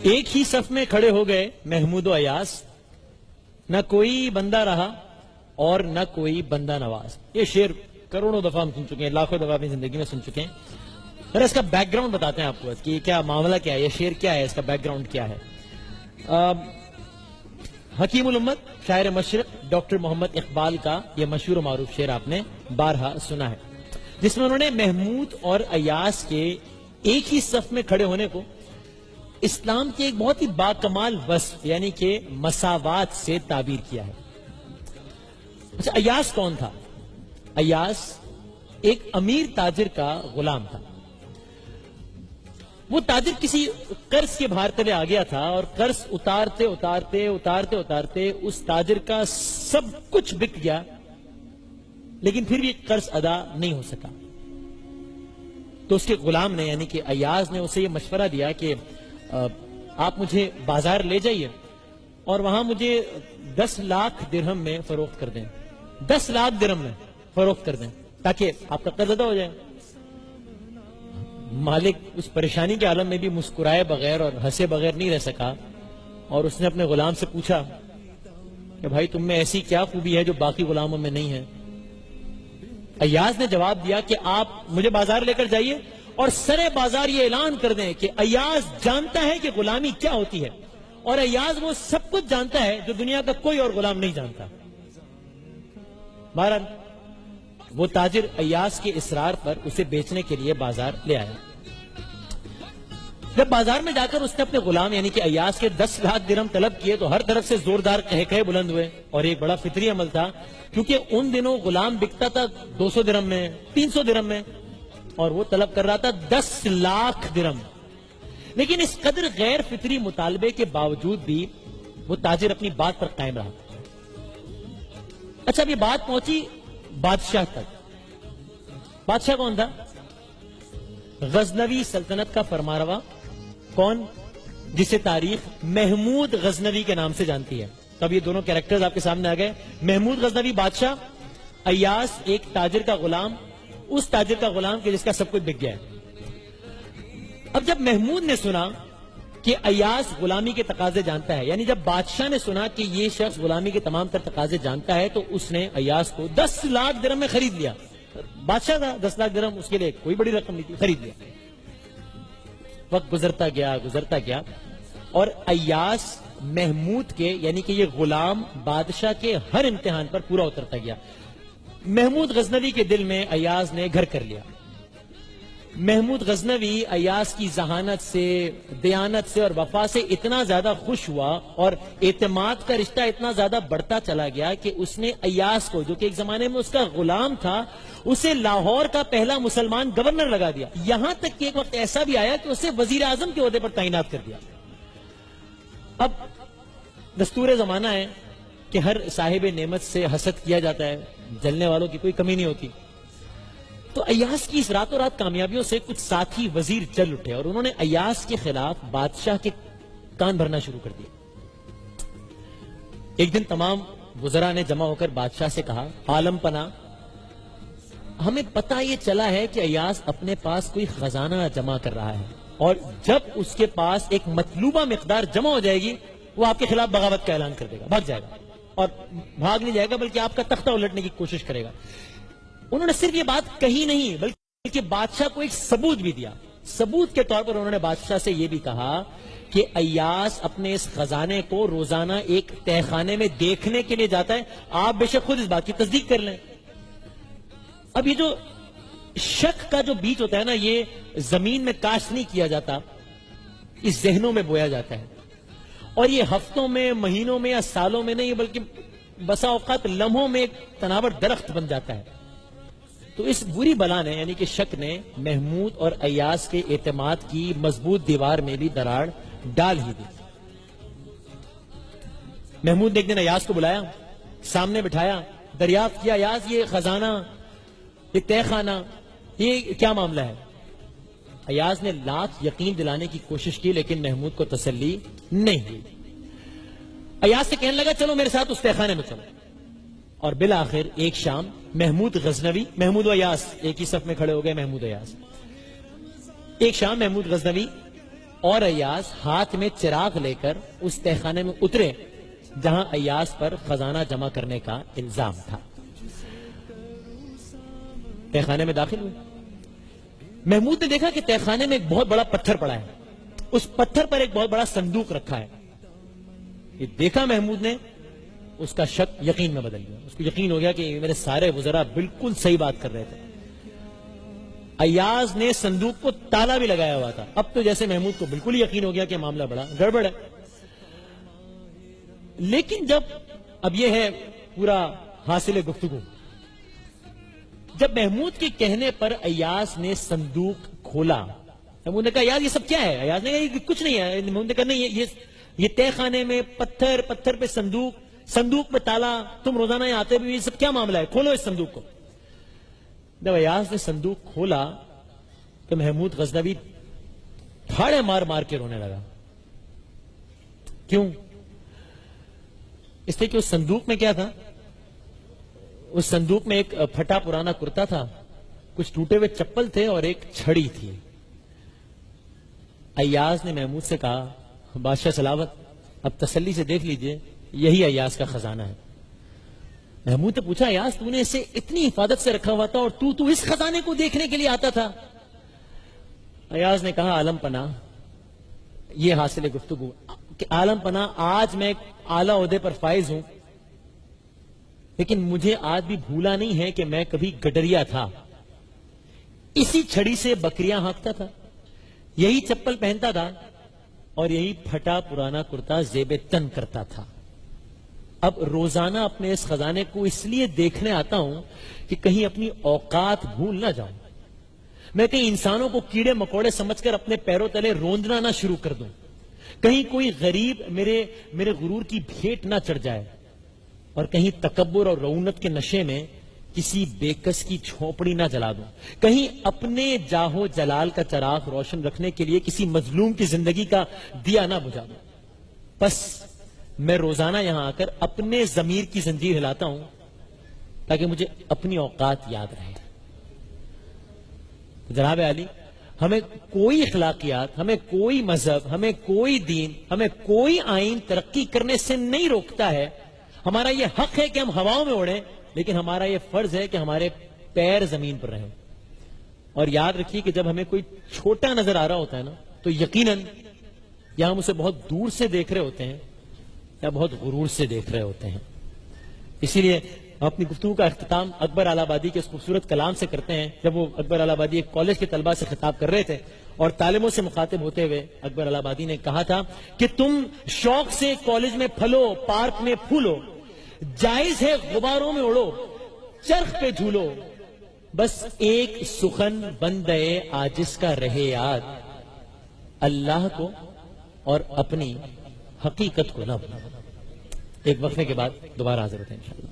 ایک ہی صف میں کھڑے ہو گئے محمود و ایاز، نہ کوئی بندہ رہا اور نہ کوئی بندہ نواز. یہ شعر کروڑوں دفعہ ہم سن چکے ہیں، لاکھوں دفعہ اپنی زندگی میں سن چکے ہیں. ذرا اس کا بیک گراؤنڈ بتاتے ہیں آپ کو کہ یہ کیا معاملہ کیا ہے، یہ شعر کیا ہے، اس کا بیک گراؤنڈ کیا ہے. حکیم الامت شاعر مشرق ڈاکٹر محمد اقبال کا یہ مشہور و معروف شعر آپ نے بارہا سنا ہے، جس میں انہوں نے محمود اور ایاز کے ایک ہی صف میں کھڑے ہونے کو اسلام کے ایک بہت ہی باکمال وصف یعنی کہ مساوات سے تعبیر کیا ہے. اچھا، ایاز کون تھا؟ ایاز ایک امیر تاجر کا غلام تھا. وہ تاجر کسی قرض کے بھار تلے آ گیا تھا اور قرض اتارتے اتارتے اتارتے اتارتے اس تاجر کا سب کچھ بک گیا، لیکن پھر بھی قرض ادا نہیں ہو سکا. تو اس کے غلام نے یعنی کہ ایاز نے اسے یہ مشورہ دیا کہ آپ مجھے بازار لے جائیے اور وہاں مجھے 10 لاکھ درہم میں فروخت کر دیں، 10 لاکھ درہم میں فروخت کر دیں تاکہ آپ کا قرض ادا ہو جائے. مالک اس پریشانی کے عالم میں بھی مسکرائے بغیر اور ہنسے بغیر نہیں رہ سکا، اور اس نے اپنے غلام سے پوچھا کہ بھائی تم میں ایسی کیا خوبی ہے جو باقی غلاموں میں نہیں ہے؟ ایاز نے جواب دیا کہ آپ مجھے بازار لے کر جائیے اور سرے بازار یہ اعلان کر دیں کہ ایاز جانتا ہے کہ غلامی کیا ہوتی ہے، اور ایاز وہ سب کچھ جانتا ہے جو دنیا کا کوئی اور غلام نہیں جانتا. بہرحال وہ تاجر ایاز کے اصرار پر اسے بیچنے کے لیے بازار لے آیا. جب بازار میں جا کر اس نے اپنے غلام یعنی کہ ایاز کے 10 لاکھ درہم طلب کیے تو ہر طرف سے زوردار کہے بلند ہوئے، اور ایک بڑا فطری عمل تھا کیونکہ ان دنوں غلام بکتا تھا 200 درہم میں، 300 درہم میں، اور وہ طلب کر رہا تھا 10 لاکھ درہم. لیکن اس قدر غیر فطری مطالبے کے باوجود بھی وہ تاجر اپنی بات پر قائم رہا. اچھا، اب یہ بات پہنچی بادشاہ تک. بادشاہ کون تھا؟ غزنوی سلطنت کا فرمانروا. کون؟ جسے تاریخ محمود غزنوی کے نام سے جانتی ہے. تب یہ دونوں کیریکٹرز آپ کے سامنے آ گئے. محمود غزنوی بادشاہ، ایاز ایک تاجر کا غلام، اس تاجر کا غلام کہ جس کا سب کچھ بک گیا ہے. اب جب محمود نے سنا کہ ایاز غلامی کے تقاضے جانتا ہے، یعنی جب بادشاہ نے سنا کہ یہ شخص غلامی کے تمام تر تقاضے جانتا ہے، تو اس نے ایاز کو 10 لاکھ درہم میں خرید لیا. بادشاہ تھا، 10 لاکھ درہم اس کے لیے کوئی بڑی رقم نہیں تھی، خرید لیا. وقت گزرتا گیا اور ایاز محمود کے یعنی کہ یہ غلام بادشاہ کے ہر امتحان پر پورا اترتا گیا. محمود غزنوی کے دل میں ایاز نے گھر کر لیا. محمود غزنوی ایاز کی ذہانت سے، دیانت سے اور وفا سے اتنا زیادہ خوش ہوا اور اعتماد کا رشتہ اتنا زیادہ بڑھتا چلا گیا کہ اس نے ایاز کو، جو کہ ایک زمانے میں اس کا غلام تھا، اسے لاہور کا پہلا مسلمان گورنر لگا دیا. یہاں تک کہ ایک وقت ایسا بھی آیا کہ اسے وزیر اعظم کے عہدے پر تعینات کر دیا. اب دستور زمانہ ہے کہ ہر صاحب نعمت سے حسد کیا جاتا ہے، جلنے والوں کی کوئی کمی نہیں ہوتی. تو ایاز کی اس راتوں رات کامیابیوں سے کچھ ساتھی وزیر جل اٹھے اور انہوں نے ایاز کے خلاف بادشاہ کے کان بھرنا شروع کر دیا. ایک دن تمام وزراء نے جمع ہو کر بادشاہ سے کہا، عالم پناہ، ہمیں پتہ یہ چلا ہے کہ ایاز اپنے پاس کوئی خزانہ جمع کر رہا ہے، اور جب اس کے پاس ایک مطلوبہ مقدار جمع ہو جائے گی وہ آپ کے خلاف بغاوت کا اعلان کر دے گا، بھاگ جائے گا، اور بھاگ نہیں جائے گا بلکہ آپ کا تختہ الٹنے کی کوشش کرے گا. انہوں نے صرف یہ بات کہی نہیں بلکہ بادشاہ کو ایک ثبوت بھی دیا. ثبوت کے طور پر انہوں نے بادشاہ سے یہ بھی کہا کہ ایاز اپنے اس خزانے کو روزانہ ایک تہہ خانے میں دیکھنے کے لیے جاتا ہے، آپ بے شک خود اس بات کی تصدیق کر لیں. اب یہ جو شک کا جو بیج ہوتا ہے نا، یہ زمین میں کاشت نہیں کیا جاتا، اس ذہنوں میں بویا جاتا ہے، اور یہ ہفتوں میں، مہینوں میں یا سالوں میں نہیں بلکہ بسا اوقات لمحوں میں ایک تناور درخت بن جاتا ہے. تو اس بری بلا نے یعنی کہ شک نے محمود اور ایاز کے اعتماد کی مضبوط دیوار میں بھی دراڑ ڈال ہی دی. محمود نے ایک دن ایاز کو بلایا، سامنے بٹھایا، دریافت کیا، ایاز یہ خزانہ، یہ تہہ خانہ، یہ کیا معاملہ ہے؟ ایاز نے لاکھ یقین دلانے کی کوشش کی لیکن محمود کو تسلی نہیں ہوئی. ایاز سے کہنے لگا چلو میرے ساتھ اس تہہ خانے میں چلو. اور بالآخر ایک شام محمود غزنوی، محمود و ایاز ایک ہی صف میں کھڑے ہو گئے، محمود و ایاز. ایک شام محمود غزنوی اور ایاز ہاتھ میں چراغ لے کر اس تہخانے میں اترے جہاں ایاز پر خزانہ جمع کرنے کا الزام تھا. تہخانے میں داخل ہوئے. محمود نے دیکھا کہ تہخانے میں ایک بہت بڑا پتھر پڑا ہے. اس پتھر پر ایک بہت بڑا صندوق رکھا ہے. یہ دیکھا محمود نے, اس کا شک یقین میں بدل گیا. اس کو یقین ہو گیا کہ میرے سارے وزراء بالکل صحیح بات کر رہے تھے. ایاز نے صندوق کو تالا بھی لگایا ہوا تھا. اب تو جیسے محمود کو بالکل یقین ہو گیا کہ معاملہ بڑا گڑبڑ ہے. لیکن جب اب یہ ہے پورا حاصل گفتگو, جب محمود کے کہنے پر ایاز نے صندوق کھولا, محمود نے کہا ایاز یہ سب کیا ہے؟ ایاز نے کہا یہ کچھ نہیں ہے. محمود نے کہا نہیں, یہ تہ خانے میں پتھر, پتھر پہ صندوق, صندوق پہ تالا, تم روزانہ یہاں آتے بھی, یہ سب کیا معاملہ ہے؟ کھولو اس صندوق کو. جب ایاز نے صندوق کھولا تو محمود غزنوی پھاڑے مار مار کے رونے لگا. کیوں؟ اس لیے کہ اس صندوق میں کیا تھا؟ اس صندوق میں ایک پھٹا پرانا کرتا تھا, کچھ ٹوٹے ہوئے چپل تھے اور ایک چھڑی تھی. ایاز نے محمود سے کہا بادشاہ سلاوت, اب تسلی سے دیکھ لیجئے, یہی ایاز کا خزانہ ہے. محمود نے پوچھا ایاز تو نے اسے اتنی حفاظت سے رکھا ہوا تھا اور تو اس خزانے کو دیکھنے کے لیے آتا تھا؟ ایاز نے کہا عالم پناہ, یہ حاصل گفتگو کہ عالم پناہ آج میں ایک اعلیٰ عہدے پر فائز ہوں, لیکن مجھے آج بھی بھولا نہیں ہے کہ میں کبھی گڈریا تھا. اسی چھڑی سے بکریاں ہانکتا تھا, یہی چپل پہنتا تھا اور یہی پھٹا پرانا کرتا زیب تن کرتا تھا. اب روزانہ اپنے اس خزانے کو اس لیے دیکھنے آتا ہوں کہ کہیں اپنی اوقات بھول نہ جاؤں, میں کہیں انسانوں کو کیڑے مکوڑے سمجھ کر اپنے پیروں تلے روندنا نہ شروع کر دوں, کہیں کوئی غریب میرے غرور کی بھیٹ نہ چڑھ جائے, اور کہیں تکبر اور رعونت کے نشے میں کسی بیکس کی جھونپڑی نہ جلا دوں, کہیں اپنے جاہو جلال کا چراغ روشن رکھنے کے لیے کسی مظلوم کی زندگی کا دیا نہ بجھا دوں. بس میں روزانہ یہاں آ کر اپنے ضمیر کی زنجیر ہلاتا ہوں تاکہ مجھے اپنی اوقات یاد رہے. جناب علی, ہمیں کوئی اخلاقیات, ہمیں کوئی مذہب, ہمیں کوئی دین, ہمیں کوئی آئین ترقی کرنے سے نہیں روکتا ہے. ہمارا یہ حق ہے کہ ہم ہواؤں میں اڑیں, لیکن ہمارا یہ فرض ہے کہ ہمارے پیر زمین پر رہیں. اور یاد رکھیے کہ جب ہمیں کوئی چھوٹا نظر آ رہا ہوتا ہے نا, تو یقیناً یا ہم اسے بہت دور سے دیکھ رہے ہوتے ہیں یا بہت غرور سے دیکھ رہے ہوتے ہیں. اسی لیے ہم اپنی گفتگو کا اختتام اکبر آل آبادی کے اس خوبصورت کلام سے کرتے ہیں. جب وہ اکبر آل آبادی ایک کالج کے طلباء سے خطاب کر رہے تھے اور طالبوں سے مخاطب ہوتے ہوئے اکبر آل آبادی نے کہا تھا کہ تم شوق سے کالج میں پھلو, پارک میں پھولو, جائز ہے غباروں میں اڑو, چرخ پہ جھولو, بس ایک سخن بندے عاجز کا رہے یاد, اللہ کو اور اپنی حقیقت کو نہ بھولو. ایک وقفے کے بعد دوبارہ حاضر ہوتے ہیں انشاءاللہ.